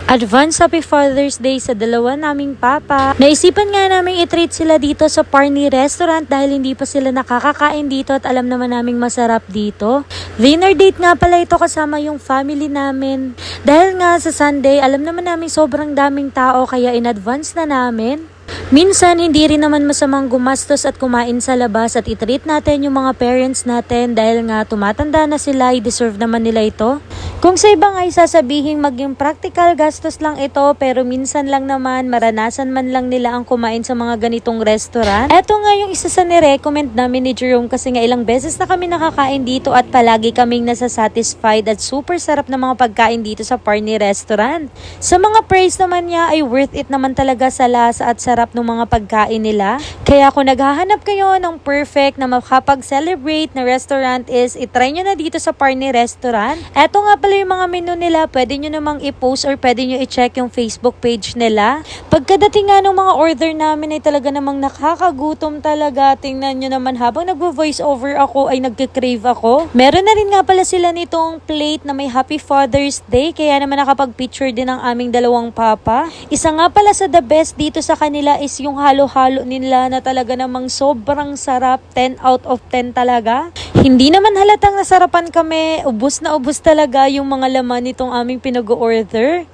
Advance Happy Father's Day sa dalawa naming papa. Naisipan nga namin i-treat sila dito sa Parni Restaurant dahil hindi pa sila nakakakain dito at alam naman naming masarap dito. Dinner date nga pala ito kasama yung family namin. Dahil nga sa Sunday, alam naman namin sobrang daming tao kaya in advance na namin. Minsan, hindi rin naman masamang gumastos at kumain sa labas at i-treat natin yung mga parents natin dahil nga tumatanda na sila, i-deserve naman nila ito. Kung sa iba nga sasabihin maging practical gastos lang ito pero minsan lang naman maranasan man lang nila ang kumain sa mga ganitong restaurant. Eto nga yung isa sa nirecommend namin ni Jerome kasi nga ilang beses na kami nakakain dito at palagi kaming nasasatisfied at super sarap na mga pagkain dito sa Parni Restaurant. Sa mga praise naman niya ay worth it naman talaga sa lasa at sarap ng mga pagkain nila. Kaya kung naghahanap kayo ng perfect na makapag-celebrate na restaurant is itry nyo na dito sa Parni Restaurant. Eto nga pala yung mga menu nila, pwede nyo namang i-post or pwede nyo i-check yung Facebook page nila. Pagkadating nga ng mga order namin ay talaga namang nakakagutom talaga. Tingnan nyo naman habang nagvo-voice over ako ay nagkikrave ako. Meron na rin nga pala sila nitong plate na may Happy Father's Day kaya naman nakapag-picture din ang aming dalawang papa. Isa nga pala sa the best dito sa kanila is yung halo-halo nila na talaga namang sobrang sarap. 10 out of 10 talaga. Hindi naman halatang nasarapan kami. Ubus na ubus talaga yung mga laman nitong aming pinag-order.